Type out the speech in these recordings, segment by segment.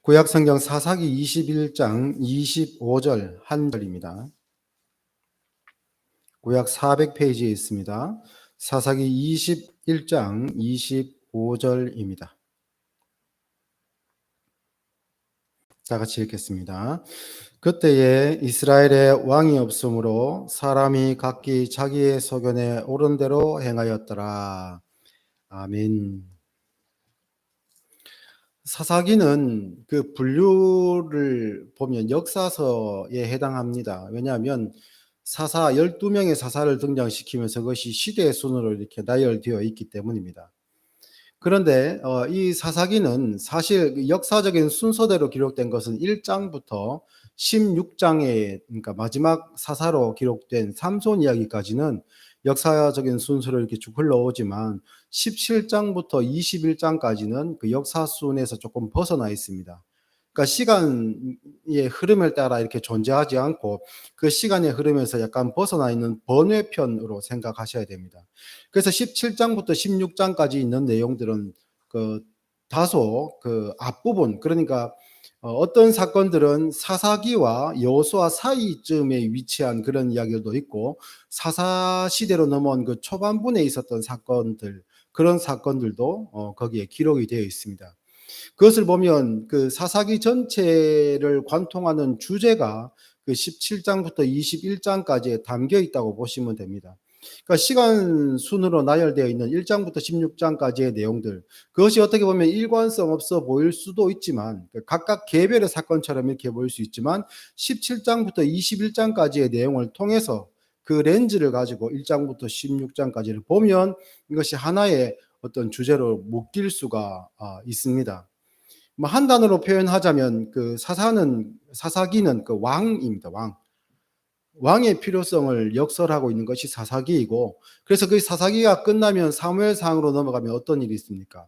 구약성경 사사기 21장 25절 한 절입니다. 구약 400페이지에 있습니다. 사사기 21장 25절입니다. 다 같이 읽겠습니다. 그때에 이스라엘에 왕이 없으므로 사람이 각기 자기의 소견에 옳은 대로 행하였더라. 아멘. 사사기는 그 분류를 보면 역사서에 해당합니다. 왜냐하면 사사 12명의 사사를 등장시키면서 그것이 시대의 순으로 이렇게 나열되어 있기 때문입니다. 그런데 이 사사기는 사실 역사적인 순서대로 기록된 것은 1장부터 16장에, 그러니까 마지막 사사로 기록된 삼손 이야기까지는 역사적인 순서로 이렇게 쭉 흘러오지만 17장부터 21장까지는 그 역사순에서 조금 벗어나 있습니다. 그러니까 시간의 흐름을 따라 이렇게 존재하지 않고 그 시간의 흐름에서 약간 벗어나 있는 번외편으로 생각하셔야 됩니다. 그래서 17장부터 16장까지 있는 내용들은 그 다소 그 앞부분, 그러니까 어떤 사건들은 사사기와 여호수아 사이쯤에 위치한 그런 이야기도 있고, 사사 시대로 넘어온 그 초반분에 있었던 사건들, 그런 사건들도 거기에 기록이 되어 있습니다. 그것을 보면 그 사사기 전체를 관통하는 주제가 그 17장부터 21장까지에 담겨 있다고 보시면 됩니다. 그러니까 시간 순으로 나열되어 있는 1장부터 16장까지의 내용들, 그것이 어떻게 보면 일관성 없어 보일 수도 있지만, 각각 개별의 사건처럼 이렇게 보일 수 있지만 17장부터 21장까지의 내용을 통해서 그 렌즈를 가지고 1장부터 16장까지를 보면 이것이 하나의 어떤 주제로 묶일 수가 있습니다. 뭐 한 단어로 표현하자면 그 사사기는 그 왕입니다. 왕의 필요성을 역설하고 있는 것이 사사기이고, 그래서 그 사사기가 끝나면 사무엘상으로 넘어가면 어떤 일이 있습니까?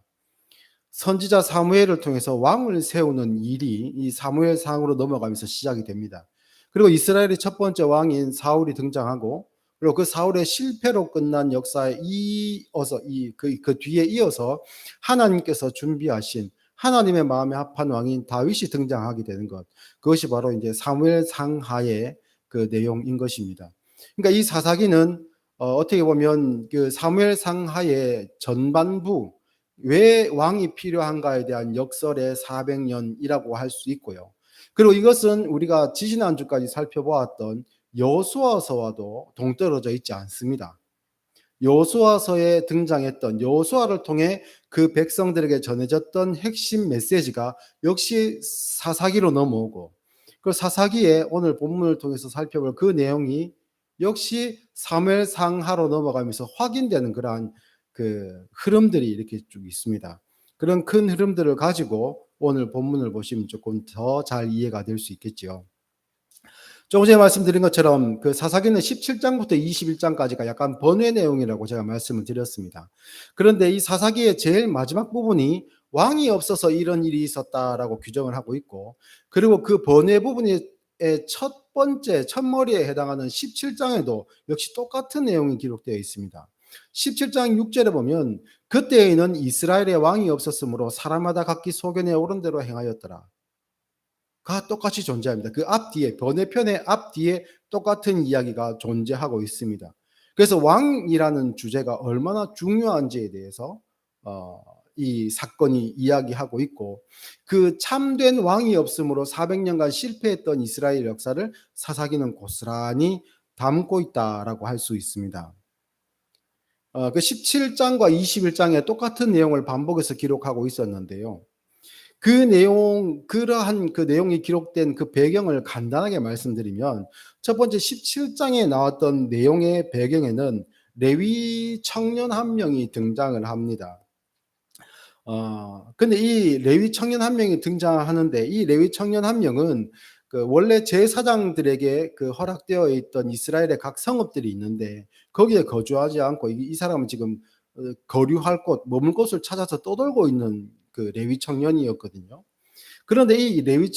선지자 사무엘을 통해서 왕을 세우는 일이 이 사무엘상으로 넘어가면서 시작이 됩니다. 그리고 이스라엘의 첫 번째 왕인 사울이 등장하고, 그리고 그 사울의 실패로 끝난 역사에 이어서 그 뒤에 이어서 하나님께서 준비하신 하나님의 마음에 합한 왕인 다윗이 등장하게 되는 것, 그것이 바로 이제 사무엘상 하의 그 내용인 것입니다. 그러니까 이 사사기는 어떻게 보면 그 사무엘상 하의 전반부, 왜 왕이 필요한가에 대한 역설의 400년이라고 할 수 있고요. 그리고 이것은 우리가 지지난주까지 살펴보았던 여호수아서와도 동떨어져 있지 않습니다. 여호수아서에 등장했던, 여호수아를 통해 그 백성들에게 전해졌던 핵심 메시지가 역시 사사기로 넘어오고, 그 사사기에 오늘 본문을 통해서 살펴볼 그 내용이 역시 사무엘상하로 넘어가면서 확인되는 그러한 그 흐름들이 이렇게 쭉 있습니다. 그런 큰 흐름들을 가지고 오늘 본문을 보시면 조금 더 잘 이해가 될 수 있겠지요. 조금 전에 말씀드린 것처럼 그 사사기는 17장부터 21장까지가 약간 번외 내용이라고 제가 말씀을 드렸습니다. 그런데 이 사사기의 제일 마지막 부분이 왕이 없어서 이런 일이 있었다라고 규정을 하고 있고, 그리고 그 번외 부분의 첫 번째 첫머리에 해당하는 17장에도 역시 똑같은 내용이 기록되어 있습니다. 17장 6절에 보면 그때에는 이스라엘의 왕이 없었으므로 사람마다 각기 소견에 옳은 대로 행하였더라. 가 똑같이 존재합니다. 그 앞뒤에, 번외편의 앞뒤에 똑같은 이야기가 존재하고 있습니다. 그래서 왕이라는 주제가 얼마나 중요한지에 대해서 이 사건이 이야기하고 있고, 그 참된 왕이 없으므로 400년간 실패했던 이스라엘 역사를 사사기는 고스란히 담고 있다라고 할 수 있습니다. 그 17장과 21장에 똑같은 내용을 반복해서 기록하고 있었는데요. 그러한 그 내용이 기록된 그 배경을 간단하게 말씀드리면, 첫 번째 17장에 나왔던 내용의 배경에는 레위 청년 한 명이 등장을 합니다. 근데 이 레위 청년 한 명이 등장하는데, 이 레위 청년 한 명은 그 원래 제사장들에게 그 허락되어 있던 이스라엘의 각 성읍들이 있는데 거기에 거주하지 않고 이 사람은 지금 거류할 곳, 머물 곳을 찾아서 떠돌고 있는 그 레위 청년이었거든요. 그런데 이 레위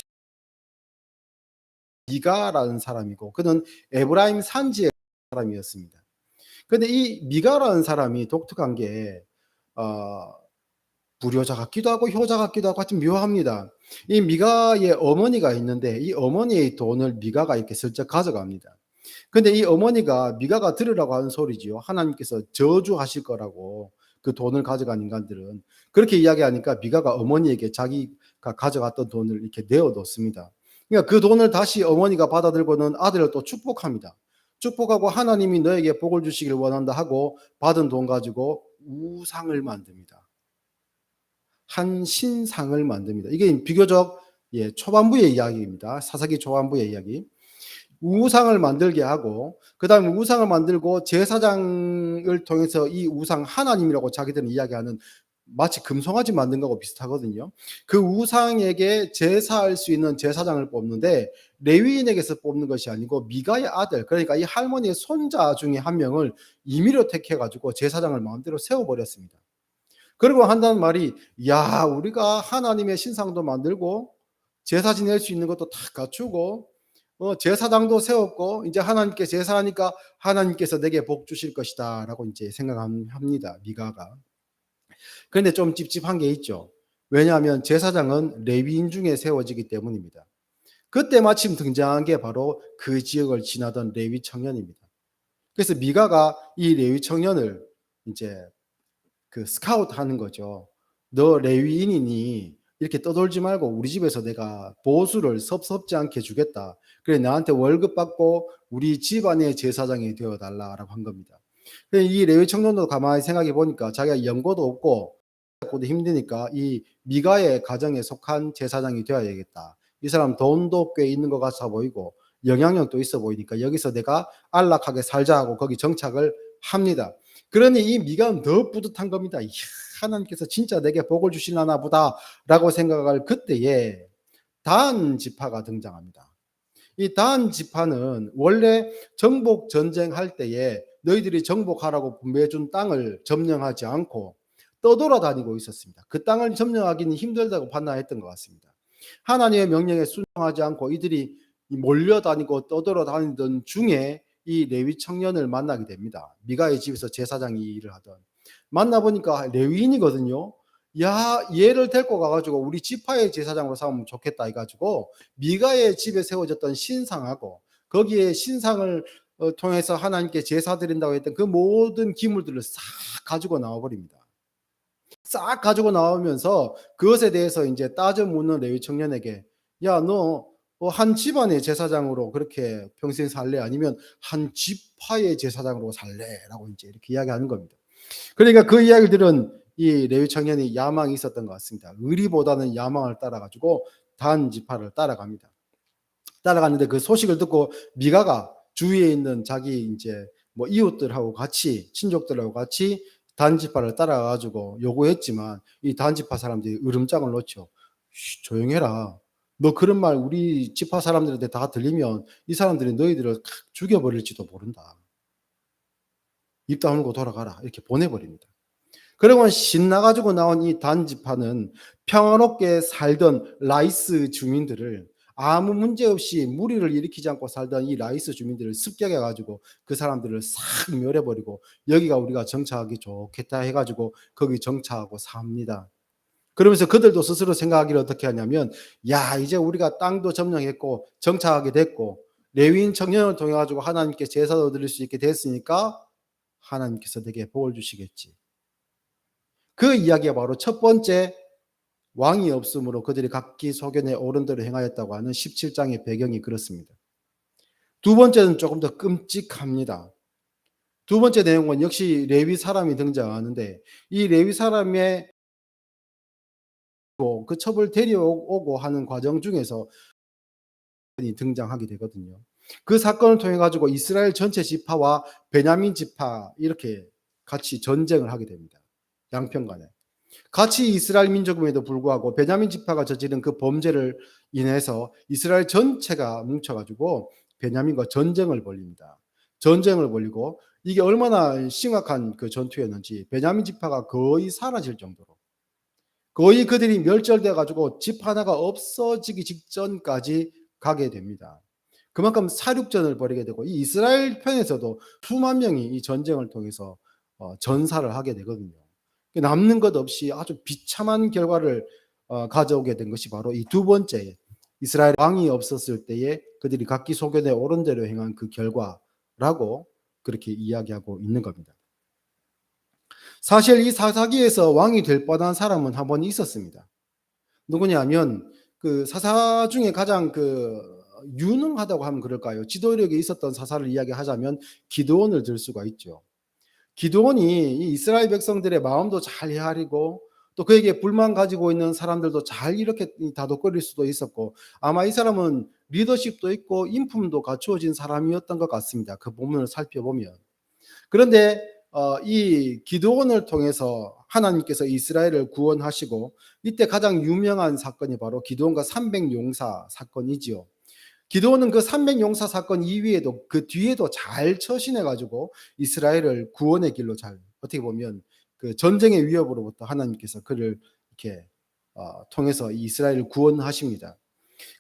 미가라는 사람이고, 그는 에브라임 산지의 사람이었습니다. 그런데 이 미가라는 사람이 독특한 게 불효자 같기도 하고 효자 같기도 하고 하여튼 묘합니다. 이 미가의 어머니가 있는데 이 어머니의 돈을 미가가 이렇게 슬쩍 가져갑니다. 근데 이 어머니가 미가가 들으라고 하는 소리지요. 하나님께서 저주하실 거라고 그 돈을 가져간 인간들은. 그렇게 이야기하니까 미가가 어머니에게 자기가 가져갔던 돈을 이렇게 내어 놓습니다. 그러니까 그 돈을 다시 어머니가 받아들고는 아들을 또 축복합니다. 축복하고 하나님이 너에게 복을 주시길 원한다 하고 받은 돈 가지고 우상을 만듭니다. 한 신상을 만듭니다. 이게 비교적 초반부의 이야기입니다. 사사기 초반부의 이야기. 우상을 만들게 하고 그다음에 우상을 만들고 제사장을 통해서 이 우상 하나님이라고 자기들은 이야기하는 마치 금송아지 만든 거하고 비슷하거든요. 그 우상에게 제사할 수 있는 제사장을 뽑는데 레위인에게서 뽑는 것이 아니고 미가의 아들 그러니까 이 할머니의 손자 중에 한 명을 임의로 택해 가지고 제사장을 마음대로 세워 버렸습니다. 그리고 한다는 말이 야 우리가 하나님의 신상도 만들고 제사 지낼 수 있는 것도 다 갖추고 제사장도 세웠고 이제 하나님께 제사하니까 하나님께서 내게 복 주실 것이다라고 이제 생각합니다. 미가가. 그런데 좀 찝찝한 게 있죠. 왜냐하면 제사장은 레위인 중에 세워지기 때문입니다. 그때 마침 등장한 게 바로 그 지역을 지나던 레위 청년입니다. 그래서 미가가 이 레위 청년을 이제 그 스카우트 하는 거죠. 너 레위인이니 이렇게 떠돌지 말고 우리 집에서 내가 보수를 섭섭지 않게 주겠다. 그래 나한테 월급 받고 우리 집안의 제사장이 되어 달라라고 한 겁니다. 이 레위 청년도 가만히 생각해 보니까 자기가 연고도 없고 고도 힘드니까 이 미가의 가정에 속한 제사장이 되어야겠다. 이 사람 돈도 꽤 있는 것 같아 보이고 영향력도 있어 보이니까 여기서 내가 안락하게 살자 하고 거기 정착을 합니다. 그러니 이 미가는 더 뿌듯한 겁니다. 이야, 하나님께서 진짜 내게 복을 주시려나 보다라고 생각할 그때에 단 지파가 등장합니다. 이 단 지파는 원래 정복 전쟁할 때에 너희들이 정복하라고 분배해준 땅을 점령하지 않고 떠돌아다니고 있었습니다. 그 땅을 점령하기는 힘들다고 판단했던 것 같습니다. 하나님의 명령에 순종하지 않고 이들이 몰려다니고 떠돌아다니던 중에 이 레위 청년을 만나게 됩니다. 미가의 집에서 제사장이 일을 하던. 만나보니까 레위인이거든요. 야, 얘를 데리고 가가지고 우리 지파의 제사장으로 삼으면 좋겠다 해가지고 미가의 집에 세워졌던 신상하고 거기에 신상을 통해서 하나님께 제사 드린다고 했던 그 모든 기물들을 싹 가지고 나와버립니다. 싹 가지고 나오면서 그것에 대해서 이제 따져 묻는 레위 청년에게 야, 너 한 집안의 제사장으로 그렇게 평생 살래? 아니면 한 지파의 제사장으로 살래?라고 이제 이렇게 이야기하는 겁니다. 그러니까 그 이야기를 들은 이 레위 청년이 야망이 있었던 것 같습니다. 의리보다는 야망을 따라가지고 단 지파를 따라갑니다. 따라갔는데 그 소식을 듣고 미가가 주위에 있는 자기 이제 뭐 이웃들하고 같이 친족들하고 같이 단지파를 따라가지고 요구했지만 이 단지파 사람들이 으름장을 놓죠. 조용해라. 너 그런 말 우리 지파 사람들한테 다 들리면 이 사람들이 너희들을 죽여버릴지도 모른다. 입 다물고 돌아가라. 이렇게 보내버립니다. 그러고 신나가지고 나온 이 단지파는 평화롭게 살던 라이스 주민들을 아무 문제 없이 무리를 일으키지 않고 살던 이 라이스 주민들을 습격해가지고 그 사람들을 싹 멸해버리고 여기가 우리가 정착하기 좋겠다 해가지고 거기 정착하고 삽니다. 그러면서 그들도 스스로 생각하기를 어떻게 하냐면 야 이제 우리가 땅도 점령했고 정착하게 됐고 레위인 청년을 통해 가지고 하나님께 제사도 드릴 수 있게 됐으니까 하나님께서 내게 복을 주시겠지. 그 이야기가 바로 첫 번째 왕이 없으므로 그들이 각기 소견에 옳은 대로 행하였다고 하는 17장의 배경이 그렇습니다. 두 번째는 조금 더 끔찍합니다. 두 번째 내용은 역시 레위 사람이 등장하는데 이 레위 사람의 그 첩을 데려오고 하는 과정 중에서 등장하게 되거든요. 그 사건을 통해 가지고 이스라엘 전체 지파와 베냐민 지파 이렇게 같이 전쟁을 하게 됩니다. 양편 간에. 같이 이스라엘 민족임에도 불구하고 베냐민 지파가 저지른 그 범죄를 인해서 이스라엘 전체가 뭉쳐가지고 베냐민과 전쟁을 벌립니다. 전쟁을 벌이고 이게 얼마나 심각한 그 전투였는지 베냐민 지파가 거의 사라질 정도로 거의 그들이 멸절돼 가지고 집 하나가 없어지기 직전까지 가게 됩니다. 그만큼 사륙전을 벌이게 되고 이 이스라엘 편에서도 수만 명이 이 전쟁을 통해서 전사를 하게 되거든요. 남는 것 없이 아주 비참한 결과를 가져오게 된 것이 바로 이 두 번째, 이스라엘 왕이 없었을 때에 그들이 각기 소견에 옳은 대로 행한 그 결과라고 그렇게 이야기하고 있는 겁니다. 사실 이 사사기에서 왕이 될 뻔한 사람은 한 번 있었습니다. 누구냐면 그 사사 중에 가장 유능하다고 하면 그럴까요? 지도력이 있었던 사사를 이야기하자면 기드온을 들 수가 있죠. 기드온이 이 이스라엘 백성들의 마음도 잘 헤아리고 또 그에게 불만 가지고 있는 사람들도 잘 이렇게 다독거릴 수도 있었고, 아마 이 사람은 리더십도 있고 인품도 갖추어진 사람이었던 것 같습니다. 그 본문을 살펴보면. 그런데 이 기드온을 통해서 하나님께서 이스라엘을 구원하시고, 이때 가장 유명한 사건이 바로 기드온과 300용사 사건이지요. 기드온은 그 300용사 사건 이후에도 그 뒤에도 잘 처신해 가지고 이스라엘을 구원의 길로 잘, 어떻게 보면 그 전쟁의 위협으로부터 하나님께서 그를 이렇게 통해서 이스라엘을 구원하십니다.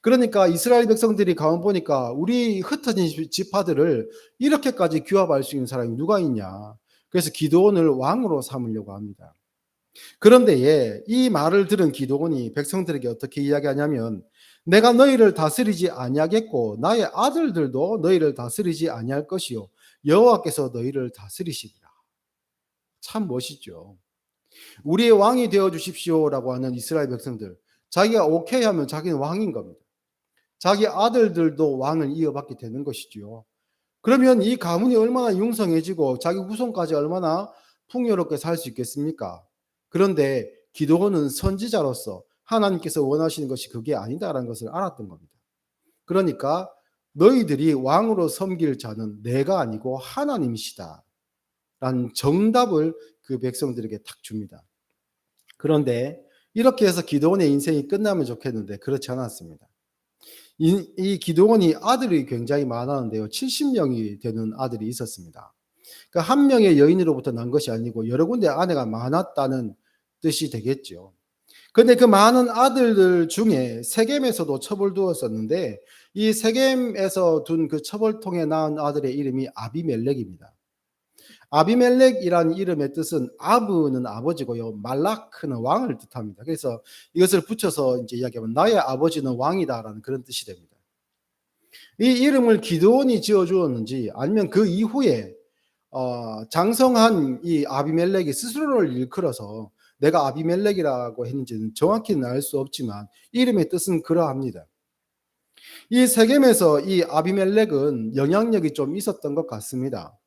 그러니까 이스라엘 백성들이 가만 보니까 우리 흩어진 지파들을 이렇게까지 규합할 수 있는 사람이 누가 있냐. 그래서 기드온을 왕으로 삼으려고 합니다. 그런데 이 말을 들은 기드온이 백성들에게 어떻게 이야기하냐면, 내가 너희를 다스리지 아니하겠고 나의 아들들도 너희를 다스리지 아니할 것이요 여호와께서 너희를 다스리시리라. 참 멋있죠. 우리의 왕이 되어 주십시오라고 하는 이스라엘 백성들, 자기가 오케이 하면 자기는 왕인 겁니다. 자기 아들들도 왕을 이어받게 되는 것이지요. 그러면 이 가문이 얼마나 융성해지고 자기 후손까지 얼마나 풍요롭게 살 수 있겠습니까? 그런데 기드온은 선지자로서 하나님께서 원하시는 것이 그게 아니다라는 것을 알았던 겁니다. 그러니까 너희들이 왕으로 섬길 자는 내가 아니고 하나님이시다 라는 정답을 그 백성들에게 탁 줍니다. 그런데 이렇게 해서 기드온의 인생이 끝나면 좋겠는데 그렇지 않았습니다. 이 기드온이 아들이 굉장히 많았는데요. 70명이 되는 아들이 있었습니다. 그러니까 한 명의 여인으로부터 난 것이 아니고 여러 군데 아내가 많았다는 뜻이 되겠죠. 그런데 그 많은 아들들 중에 세겜에서도 첩을 두었었는데, 이 세겜에서 둔 그 첩을통에 낳은 아들의 이름이 아비멜렉입니다. 아비멜렉이라는 이름의 뜻은 아브는 아버지고요, 말라크는 왕을 뜻합니다. 그래서 이것을 붙여서 이제 이야기하면 나의 아버지는 왕이다라는 그런 뜻이 됩니다. 이 이름을 기드온이 지어 주었는지 아니면 그 이후에 장성한 이 아비멜렉이 스스로를 일컬어서 내가 아비멜렉이라고 했는지는 정확히는 알 수 없지만 이름의 뜻은 그러합니다. 이 세겜에서 이 아비멜렉은 영향력이 좀 있었던 것 같습니다.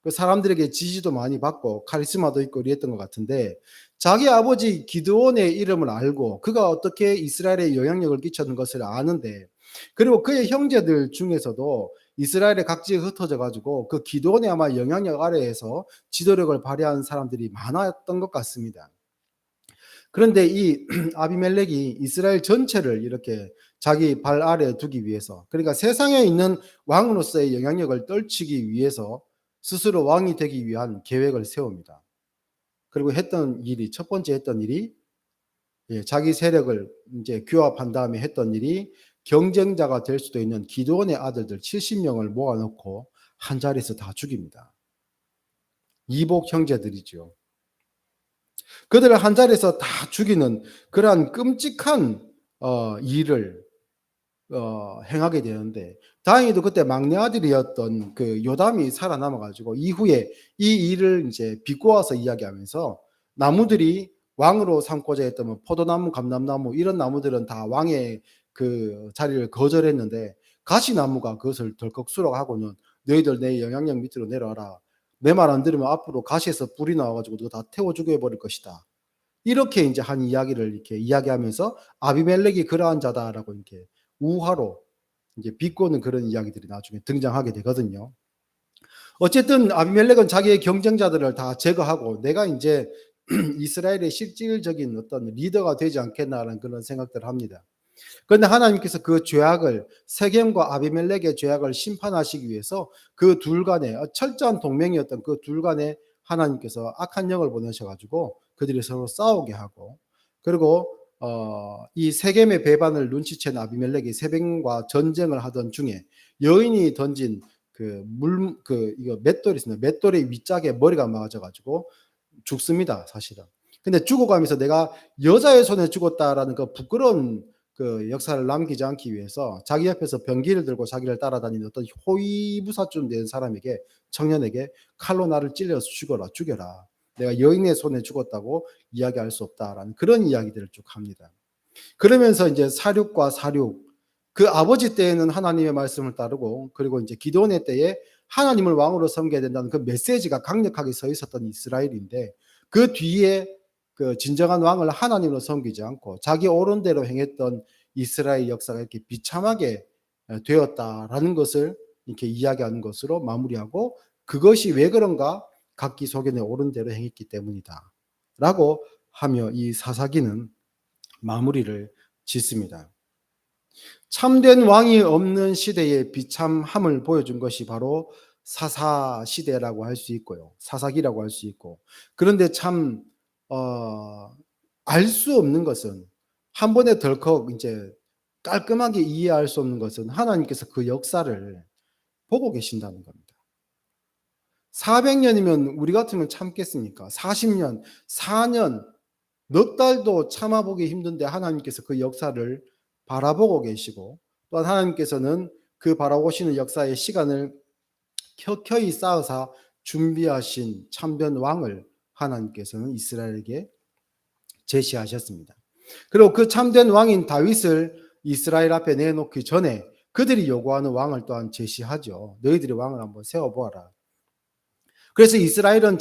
그 사람들에게 지지도 많이 받고 카리스마도 있고 이랬던 것 같은데, 자기 아버지 기드온의 이름을 알고 그가 어떻게 이스라엘에 영향력을 끼쳤는 것을 아는데, 그리고 그의 형제들 중에서도 이스라엘에 각지에 흩어져 가지고 그 기드온의 아마 영향력 아래에서 지도력을 발휘한 사람들이 많았던 것 같습니다. 그런데 이 아비멜렉이 이스라엘 전체를 이렇게 자기 발 아래에 두기 위해서, 그러니까 세상에 있는 왕으로서의 영향력을 떨치기 위해서 스스로 왕이 되기 위한 계획을 세웁니다. 그리고 첫 번째 했던 일이, 자기 세력을 이제 규합한 다음에 했던 일이 경쟁자가 될 수도 있는 기드온의 아들들 70명을 모아놓고 한 자리에서 다 죽입니다. 이복 형제들이죠. 그들을 한 자리에서 다 죽이는 그러한 끔찍한 일을 행하게 되는데, 다행히도 그때 막내 아들이었던 그 요담이 살아남아 가지고 이후에 이 일을 이제 비꼬아서 이야기하면서, 나무들이 왕으로 삼고자 했던 뭐 포도나무, 감람나무 이런 나무들은 다 왕의 그 자리를 거절했는데, 가시나무가 그것을 덜컥 수락하고는 너희들 내 영향력 밑으로 내려와라. 내 말 안 들으면 앞으로 가시에서 불이 나와 가지고 너 다 태워 죽여 버릴 것이다. 이렇게 이제 한 이야기를 이렇게 이야기하면서 아비멜렉이 그러한 자다라고 이렇게 우화로 이제 비꼬는 그런 이야기들이 나중에 등장하게 되거든요. 어쨌든 아비멜렉은 자기의 경쟁자들을 다 제거하고 내가 이제 이스라엘의 실질적인 어떤 리더가 되지 않겠나라는 그런 생각들을 합니다. 그런데 하나님께서 그 죄악을, 세겜과 아비멜렉의 죄악을 심판하시기 위해서 그 둘 간에 철저한 동맹이었던 그 둘 간에 하나님께서 악한 영을 보내셔 가지고 그들이 서로 싸우게 하고, 그리고 이 세겜의 배반을 눈치챈 아비멜렉이 세겜과 전쟁을 하던 중에 여인이 던진 이거 맷돌이 있습니다. 맷돌의 윗짝에 머리가 맞아 가지고 죽습니다, 사실은. 근데 죽어가면서 내가 여자의 손에 죽었다라는 그 부끄러운 그 역사를 남기지 않기 위해서 자기 옆에서 병기를 들고 자기를 따라다니는 어떤 호위무사쯤 된 사람에게, 청년에게 칼로 나를 찔러서 죽어라, 죽여라. 내가 여인의 손에 죽었다고 이야기할 수 없다라는 그런 이야기들을 쭉 합니다. 그러면서 이제 사륙과 사륙, 그 아버지 때에는 하나님의 말씀을 따르고, 그리고 이제 기드온의 때에 하나님을 왕으로 섬겨야 된다는 그 메시지가 강력하게 서 있었던 이스라엘인데, 그 뒤에 그 진정한 왕을 하나님으로 섬기지 않고 자기 옳은 대로 행했던 이스라엘 역사가 이렇게 비참하게 되었다라는 것을 이렇게 이야기하는 것으로 마무리하고, 그것이 왜 그런가? 각기 소견에 옳은 대로 행했기 때문이다 라고 하며 이 사사기는 마무리를 짓습니다. 참된 왕이 없는 시대의 비참함을 보여준 것이 바로 사사 시대라고 할 수 있고요. 사사기라고 할 수 있고. 그런데 참 알 수 없는 것은, 한 번에 덜컥 이제 깔끔하게 이해할 수 없는 것은 하나님께서 그 역사를 보고 계신다는 겁니다. 400년이면 우리 같으면 참겠습니까? 40년, 4년, 넉 달도 참아보기 힘든데 하나님께서 그 역사를 바라보고 계시고, 또한 하나님께서는 그 바라보시는 역사의 시간을 켜켜이 쌓아서 준비하신 참된 왕을 하나님께서는 이스라엘에게 제시하셨습니다. 그리고 그 참된 왕인 다윗을 이스라엘 앞에 내놓기 전에 그들이 요구하는 왕을 또한 제시하죠. 너희들이 왕을 한번 세워보아라. 그래서 이스라엘은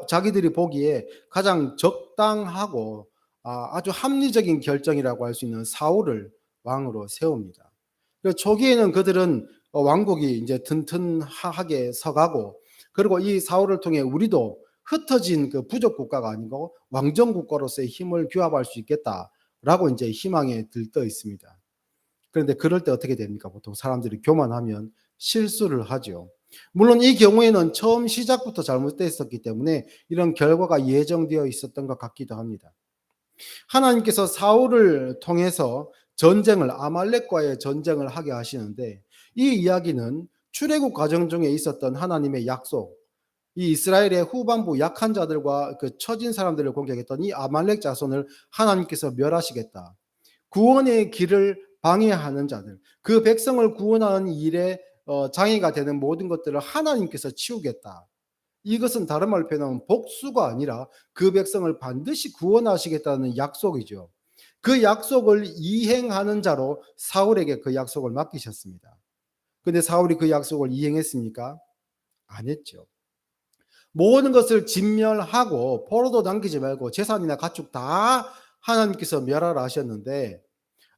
자기들이 보기에 가장 적당하고 아주 합리적인 결정이라고 할 수 있는 사울을 왕으로 세웁니다. 초기에는 그들은 왕국이 이제 튼튼하게 서가고, 그리고 이 사울을 통해 우리도 흩어진 그 부족 국가가 아니고 왕정 국가로서의 힘을 규합할 수 있겠다라고 이제 희망에 들떠 있습니다. 그런데 그럴 때 어떻게 됩니까? 보통 사람들이 교만하면 실수를 하죠. 물론 이 경우에는 처음 시작부터 잘못됐었기 때문에 이런 결과가 예정되어 있었던 것 같기도 합니다. 하나님께서 사울을 통해서 아말렉과의 전쟁을 하게 하시는데, 이 이야기는 출애굽 과정 중에 있었던 하나님의 약속, 이 이스라엘의 후반부 약한 자들과 그 처진 사람들을 공격했던 이 아말렉 자손을 하나님께서 멸하시겠다, 구원의 길을 방해하는 자들, 그 백성을 구원하는 일에 장애가 되는 모든 것들을 하나님께서 치우겠다. 이것은 다른 말로 표현하면 복수가 아니라 그 백성을 반드시 구원하시겠다는 약속이죠. 그 약속을 이행하는 자로 사울에게 그 약속을 맡기셨습니다. 근데 사울이 그 약속을 이행했습니까? 안 했죠. 모든 것을 진멸하고 포로도 남기지 말고 재산이나 가축 다 하나님께서 멸하라 하셨는데,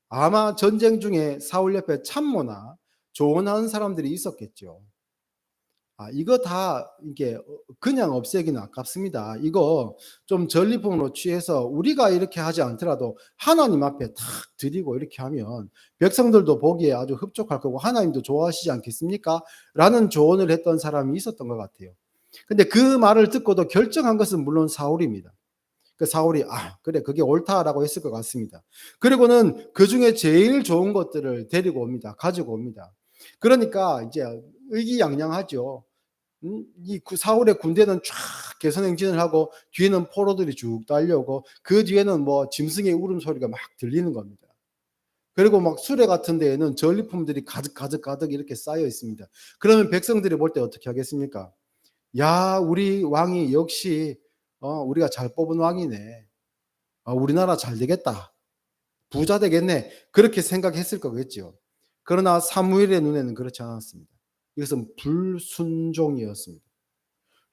아마 전쟁 중에 사울 옆에 참모나 조언하는 사람들이 있었겠죠. 이거 다 이게 그냥 없애기는 아깝습니다. 이거 좀 전리품으로 취해서 우리가 이렇게 하지 않더라도 하나님 앞에 탁 드리고 이렇게 하면 백성들도 보기에 아주 흡족할 거고 하나님도 좋아하시지 않겠습니까? 라는 조언을 했던 사람이 있었던 것 같아요. 근데 그 말을 듣고도 결정한 것은 물론 사울입니다. 그 사울이 그래 그게 옳다라고 했을 것 같습니다. 그리고는 그중에 제일 좋은 것들을 데리고 옵니다. 가지고 옵니다. 그러니까 이제 의기양양하죠. 이 사울의 군대는 쫙 개선행진을 하고 뒤에는 포로들이 쭉 달려오고 그 뒤에는 뭐 짐승의 울음소리가 막 들리는 겁니다. 그리고 막 수레 같은 데에는 전리품들이 가득 이렇게 쌓여 있습니다. 그러면 백성들이 볼 때 어떻게 하겠습니까? 야, 우리 왕이 역시 우리가 잘 뽑은 왕이네. 우리나라 잘 되겠다. 부자 되겠네. 그렇게 생각했을 거겠죠. 그러나 사무엘의 눈에는 그렇지 않았습니다. 이것은 불순종이었습니다.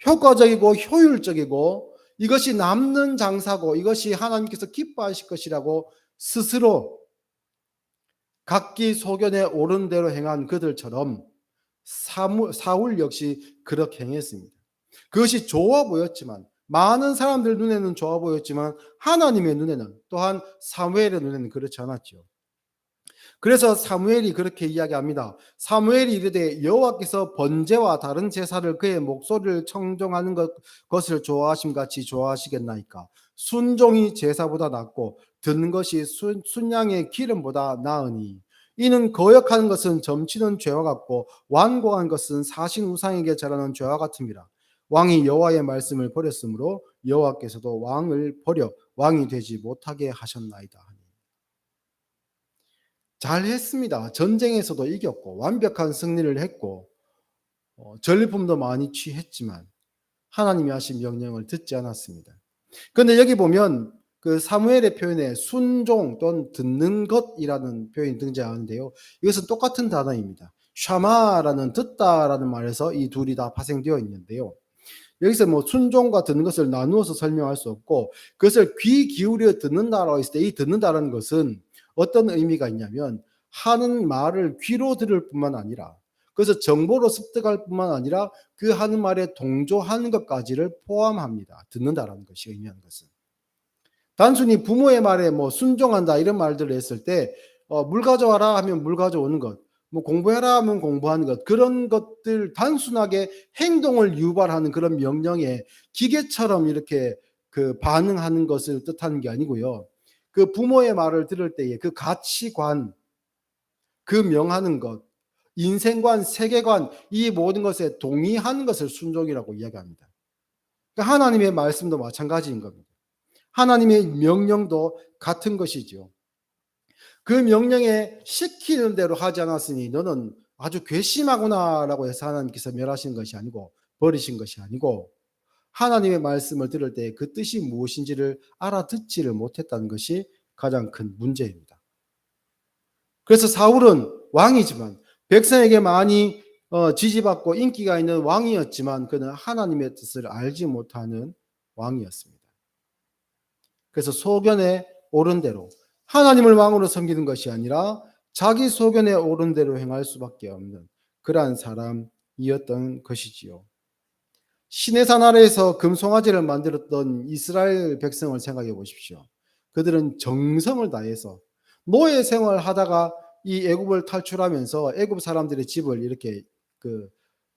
효과적이고 효율적이고 이것이 남는 장사고 이것이 하나님께서 기뻐하실 것이라고 스스로 각기 소견에 옳은 대로 행한 그들처럼 사울 역시 그렇게 행했습니다. 그것이 좋아 보였지만, 많은 사람들 눈에는 좋아 보였지만 하나님의 눈에는, 또한 사무엘의 눈에는 그렇지 않았죠. 그래서 사무엘이 그렇게 이야기합니다. 사무엘이 이르되 여호와께서 번제와 다른 제사를 그의 목소리를 청종하는 것을 좋아하심 같이 좋아하시겠나이까. 순종이 제사보다 낫고 듣는 것이 순양의 기름보다 나으니 이는 거역하는 것은 점치는 죄와 같고 완고한 것은 사신 우상에게 절하는 죄와 같음이라. 왕이 여호와의 말씀을 버렸으므로 여호와께서도 왕을 버려 왕이 되지 못하게 하셨나이다 하니. 잘했습니다. 전쟁에서도 이겼고 완벽한 승리를 했고 전리품도 많이 취했지만 하나님이 하신 명령을 듣지 않았습니다. 그런데 여기 보면 그 사무엘의 표현에 순종 또는 듣는 것이라는 표현이 등장하는데요. 이것은 똑같은 단어입니다. 샤마라는 듣다라는 말에서 이 둘이 다 파생되어 있는데요. 여기서 뭐 순종과 듣는 것을 나누어서 설명할 수 없고 그것을 귀 기울여 듣는다라고 했을 때 이 듣는다라는 것은 어떤 의미가 있냐면 하는 말을 귀로 들을 뿐만 아니라 그래서 정보로 습득할 뿐만 아니라 그 하는 말에 동조하는 것까지를 포함합니다. 듣는다라는 것이 의미하는 것은. 단순히 부모의 말에 뭐 순종한다 이런 말들을 했을 때 물 가져와라 하면 물 가져오는 것, 뭐 공부해라 하면 공부하는 것, 그런 것들 단순하게 행동을 유발하는 그런 명령에 기계처럼 이렇게 그 반응하는 것을 뜻하는 게 아니고요. 그 부모의 말을 들을 때에 그 가치관, 그 명하는 것, 인생관, 세계관 이 모든 것에 동의하는 것을 순종이라고 이야기합니다. 그러니까 하나님의 말씀도 마찬가지인 겁니다. 하나님의 명령도 같은 것이죠. 그 명령에 시키는 대로 하지 않았으니 너는 아주 괘씸하구나라고 해서 하나님께서 멸하신 것이 아니고 버리신 것이 아니고 하나님의 말씀을 들을 때 그 뜻이 무엇인지를 알아듣지를 못했다는 것이 가장 큰 문제입니다. 그래서 사울은 왕이지만 백성에게 많이 지지받고 인기가 있는 왕이었지만 그는 하나님의 뜻을 알지 못하는 왕이었습니다. 그래서 소견에 오른 대로 하나님을 왕으로 섬기는 것이 아니라 자기 소견에 오른 대로 행할 수밖에 없는 그러한 사람이었던 것이지요. 시내산 아래에서 금송아지를 만들었던 이스라엘 백성을 생각해 보십시오. 그들은 정성을 다해서 노예 생활을 하다가 이 애굽을 탈출하면서 애굽 사람들의 집을 이렇게 그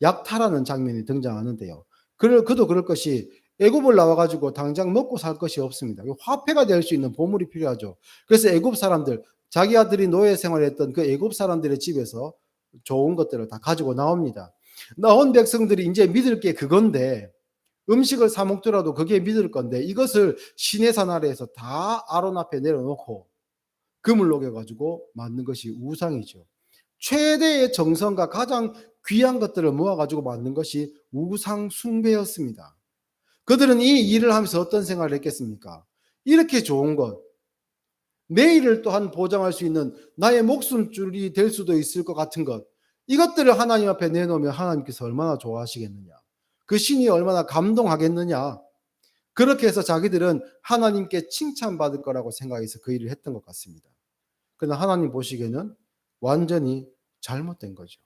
약탈하는 장면이 등장하는데요. 그도 그럴 것이 애굽을 나와가지고 당장 먹고 살 것이 없습니다. 화폐가 될 수 있는 보물이 필요하죠. 그래서 애굽 사람들, 자기 아들이 노예 생활했던 그 애굽 사람들의 집에서 좋은 것들을 다 가지고 나옵니다. 나온 백성들이 이제 믿을 게 그건데 음식을 사 먹더라도 그게 믿을 건데 이것을 시내산 아래에서 다 아론 앞에 내려놓고 금을 녹여가지고 만든 것이 우상이죠. 최대의 정성과 가장 귀한 것들을 모아가지고 만든 것이 우상 숭배였습니다. 그들은 이 일을 하면서 어떤 생각을 했겠습니까? 이렇게 좋은 것, 내일을 또한 보장할 수 있는 나의 목숨줄이 될 수도 있을 것 같은 것, 이것들을 하나님 앞에 내놓으면 하나님께서 얼마나 좋아하시겠느냐, 그 신이 얼마나 감동하겠느냐, 그렇게 해서 자기들은 하나님께 칭찬받을 거라고 생각해서 그 일을 했던 것 같습니다. 그러나 하나님 보시기에는 완전히 잘못된 거죠.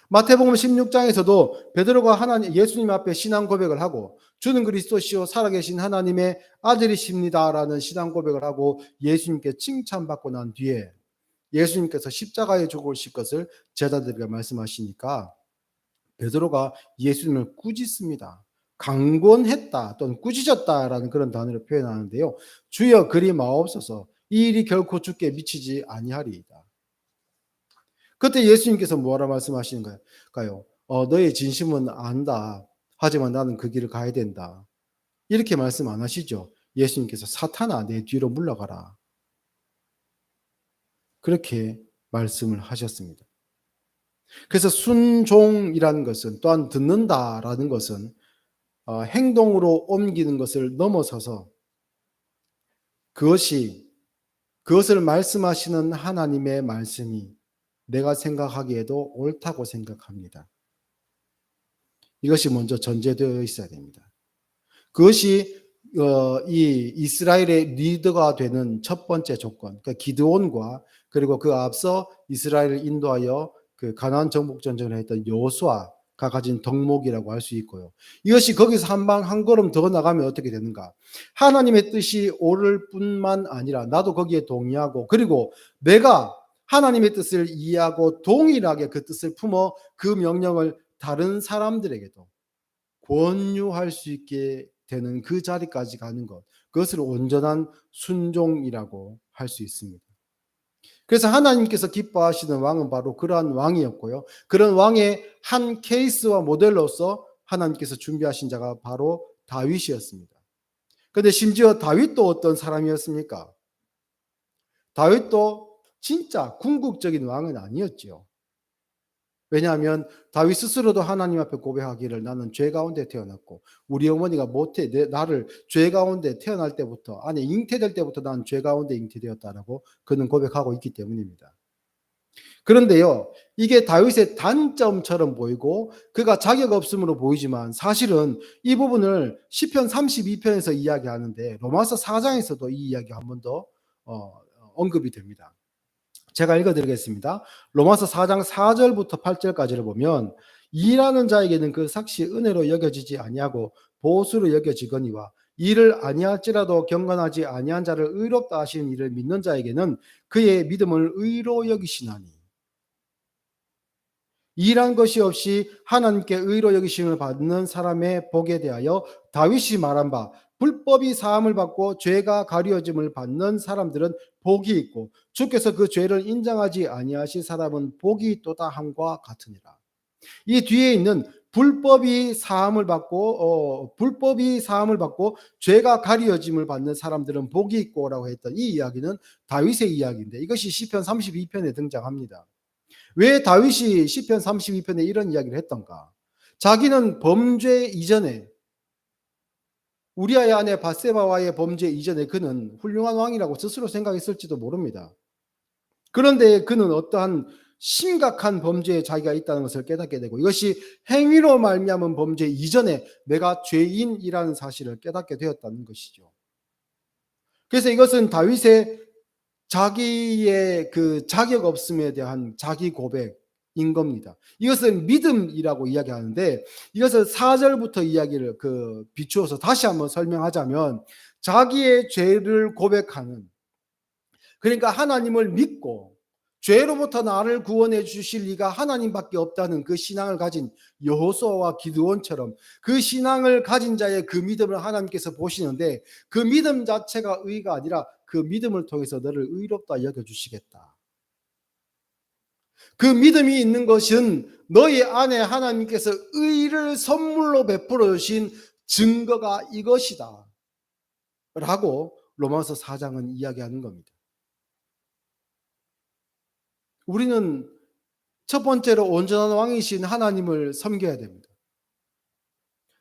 마태복음 16장에서도 베드로가 하나님 예수님 앞에 신앙 고백을 하고 주는 그리스도시요 살아계신 하나님의 아들이십니다라는 신앙 고백을 하고 예수님께 칭찬받고 난 뒤에 예수님께서 십자가에 죽으실 것을 제자들에게 말씀하시니까 베드로가 예수님을 꾸짖습니다. 강권했다 또는 꾸짖었다라는 그런 단어를 표현하는데요. 주여 그리 마옵소서 이 일이 결코 주께 미치지 아니하리이다. 그때 예수님께서 뭐라 말씀하시는가요? 너의 진심은 안다. 하지만 나는 그 길을 가야 된다. 이렇게 말씀 안 하시죠. 예수님께서 사탄아 내 뒤로 물러가라. 그렇게 말씀을 하셨습니다. 그래서 순종이라는 것은 또한 듣는다라는 것은 행동으로 옮기는 것을 넘어서서 그것을 말씀하시는 하나님의 말씀이 내가 생각하기에도 옳다고 생각합니다. 이것이 먼저 전제되어 있어야 됩니다. 그것이 이 이스라엘의 리더가 되는 첫 번째 조건, 그러니까 기드온과 그리고 그 앞서 이스라엘을 인도하여 그 가나안 정복 전쟁을 했던 여호수아가 가진 덕목이라고 할 수 있고요. 이것이 거기서 한 걸음 더 나가면 어떻게 되는가? 하나님의 뜻이 옳을 뿐만 아니라 나도 거기에 동의하고 그리고 내가 하나님의 뜻을 이해하고 동일하게 그 뜻을 품어 그 명령을 다른 사람들에게도 권유할 수 있게 되는 그 자리까지 가는 것, 그것을 온전한 순종이라고 할 수 있습니다. 그래서 하나님께서 기뻐하시는 왕은 바로 그러한 왕이었고요. 그런 왕의 한 케이스와 모델로서 하나님께서 준비하신 자가 바로 다윗이었습니다. 근데 심지어 다윗도 어떤 사람이었습니까? 다윗도 진짜 궁극적인 왕은 아니었지요. 왜냐하면 다윗 스스로도 하나님 앞에 고백하기를 나는 죄 가운데 태어났고 우리 어머니가 모태 나를 죄 가운데 태어날 때부터 아니 잉태될 때부터 난 죄 가운데 잉태되었다라고 그는 고백하고 있기 때문입니다. 그런데요, 이게 다윗의 단점처럼 보이고 그가 자격 없음으로 보이지만 사실은 이 부분을 시편 32편에서 이야기하는데 로마서 4장에서도 이 이야기가 한 번 더 언급이 됩니다. 제가 읽어드리겠습니다. 로마서 4장 4절부터 8절까지를 보면 일하는 자에게는 그 삭시 은혜로 여겨지지 아니하고 보수로 여겨지거니와 이를 아니할지라도 경건하지 아니한 자를 의롭다 하시는 이를 믿는 자에게는 그의 믿음을 의로 여기시나니 일한 것이 없이 하나님께 의로 여기심을 받는 사람의 복에 대하여 다윗이 말한 바 불법이 사함을 받고 죄가 가려짐을 받는 사람들은 복이 있고 주께서 그 죄를 인정하지 아니하신 사람은 복이 있도다 함과 같으니라. 이 뒤에 있는 불법이 사함을 받고 죄가 가려짐을 받는 사람들은 복이 있고라고 했던 이 이야기는 다윗의 이야기인데 이것이 시편 32편에 등장합니다. 왜 다윗이 시편 32편에 이런 이야기를 했던가? 자기는 범죄 이전에 우리아의 아내 바세바와의 범죄 이전에 그는 훌륭한 왕이라고 스스로 생각했을지도 모릅니다. 그런데 그는 어떠한 심각한 범죄에 자기가 있다는 것을 깨닫게 되고 이것이 행위로 말미암은 범죄 이전에 내가 죄인이라는 사실을 깨닫게 되었다는 것이죠. 그래서 이것은 다윗의 자기의 그 자격 없음에 대한 자기 고백인 겁니다. 이것은 믿음이라고 이야기하는데 이것을 4절부터 이야기를 비추어서 다시 한번 설명하자면 자기의 죄를 고백하는 그러니까 하나님을 믿고 죄로부터 나를 구원해 주실 리가 하나님밖에 없다는 그 신앙을 가진 여호수아와 기드온처럼 그 신앙을 가진 자의 그 믿음을 하나님께서 보시는데 그 믿음 자체가 의가 아니라 그 믿음을 통해서 너를 의롭다 여겨주시겠다. 그 믿음이 있는 것은 너희 안에 하나님께서 의를 선물로 베풀어 주신 증거가 이것이다. 라고 로마서 4장은 이야기하는 겁니다. 우리는 첫 번째로 온전한 왕이신 하나님을 섬겨야 됩니다.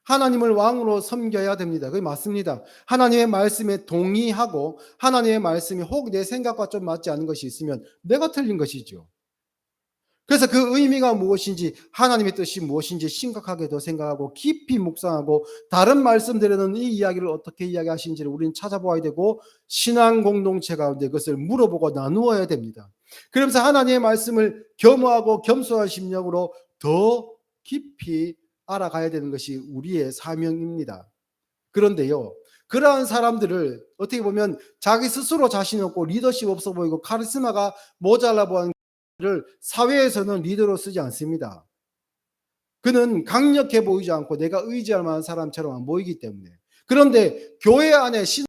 하나님을 왕으로 섬겨야 됩니다. 그게 맞습니다. 하나님의 말씀에 동의하고 하나님의 말씀이 혹 내 생각과 좀 맞지 않은 것이 있으면 내가 틀린 것이죠. 그래서 그 의미가 무엇인지 하나님의 뜻이 무엇인지 심각하게 더 생각하고 깊이 묵상하고 다른 말씀들에는 이 이야기를 어떻게 이야기하시는지를 우리는 찾아보아야 되고 신앙 공동체 가운데 그것을 물어보고 나누어야 됩니다. 그러면서 하나님의 말씀을 겸허하고 겸손한 심령으로 더 깊이 알아가야 되는 것이 우리의 사명입니다. 그런데요, 그러한 사람들을 어떻게 보면 자기 스스로 자신 없고 리더십 없어 보이고 카리스마가 모자라 보이는 를 사회에서는 리더로 쓰지 않습니다. 그는 강력해 보이지 않고 내가 의지할 만한 사람처럼 안 보이기 때문에. 그런데 교회 안에 신앙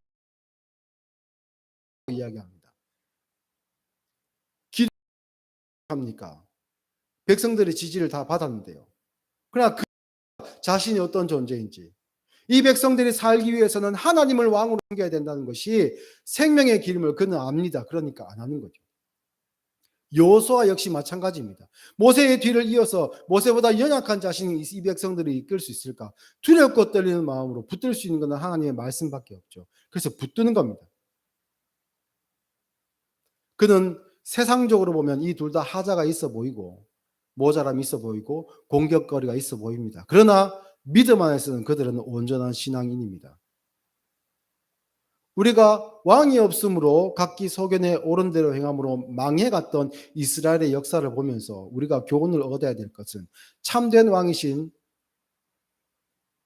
이야기합니다. 기도합니까? 백성들의 지지를 다 받았는데요. 그러나 그 자신이 어떤 존재인지 이 백성들이 살기 위해서는 하나님을 왕으로 섬겨야 된다는 것이 생명의 기름을 그는 압니다. 그러니까 안 하는 거죠. 여호수아 역시 마찬가지입니다. 모세의 뒤를 이어서 모세보다 연약한 자신이 이 백성들을 이끌 수 있을까? 두렵고 떨리는 마음으로 붙들 수 있는 것은 하나님의 말씀밖에 없죠. 그래서 붙드는 겁니다. 그는 세상적으로 보면 이 둘 다 하자가 있어 보이고 모자람이 있어 보이고 공격거리가 있어 보입니다. 그러나 믿음 안에서는 그들은 온전한 신앙인입니다. 우리가 왕이 없으므로 각기 소견에 옳은 대로 행함으로 망해갔던 이스라엘의 역사를 보면서 우리가 교훈을 얻어야 될 것은 참된 왕이신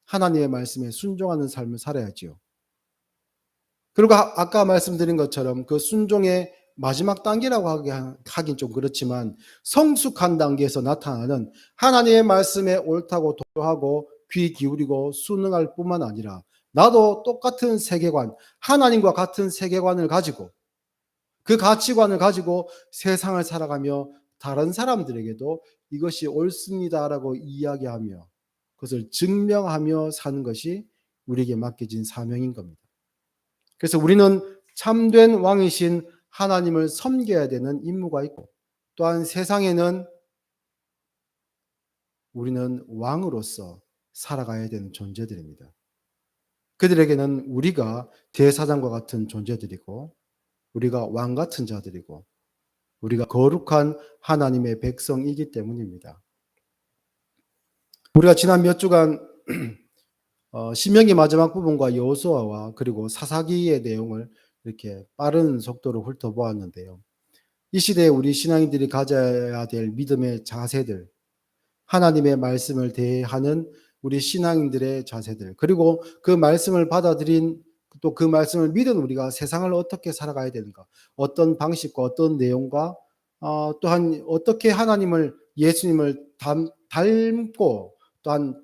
하나님의 말씀에 순종하는 삶을 살아야지요. 그리고 아까 말씀드린 것처럼 그 순종의 마지막 단계라고 하긴 좀 그렇지만 성숙한 단계에서 나타나는 하나님의 말씀에 옳다고 도하고 귀 기울이고 순응할 뿐만 아니라 나도 똑같은 세계관, 하나님과 같은 세계관을 가지고 그 가치관을 가지고 세상을 살아가며 다른 사람들에게도 이것이 옳습니다라고 이야기하며 그것을 증명하며 사는 것이 우리에게 맡겨진 사명인 겁니다. 그래서 우리는 참된 왕이신 하나님을 섬겨야 되는 임무가 있고, 또한 세상에는 우리는 왕으로서 살아가야 되는 존재들입니다. 그들에게는 우리가 대사장과 같은 존재들이고, 우리가 왕 같은 자들이고, 우리가 거룩한 하나님의 백성이기 때문입니다. 우리가 지난 몇 주간 신명기 마지막 부분과 여호수아와 그리고 사사기의 내용을 이렇게 빠른 속도로 훑어보았는데요. 이 시대에 우리 신앙인들이 가져야 될 믿음의 자세들, 하나님의 말씀을 대하는 우리 신앙인들의 자세들, 그리고 그 말씀을 받아들인, 또 그 말씀을 믿은 우리가 세상을 어떻게 살아가야 되는가, 어떤 방식과 어떤 내용과 또한 어떻게 하나님을, 예수님을 닮고 또한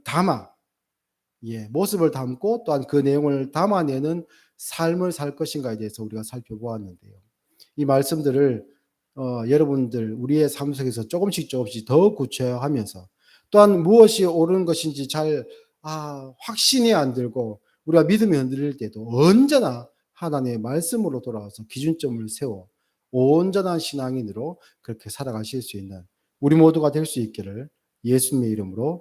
모습을 담고 또한 그 내용을 담아내는 삶을 살 것인가에 대해서 우리가 살펴보았는데요. 이 말씀들을 여러분들 우리의 삶 속에서 조금씩 더 구체화하면서, 또한 무엇이 옳은 것인지 잘 확신이 안 들고 우리가 믿음이 흔들릴 때도 언제나 하나님의 말씀으로 돌아와서 기준점을 세워 온전한 신앙인으로 그렇게 살아가실 수 있는 우리 모두가 될 수 있기를 예수님의 이름으로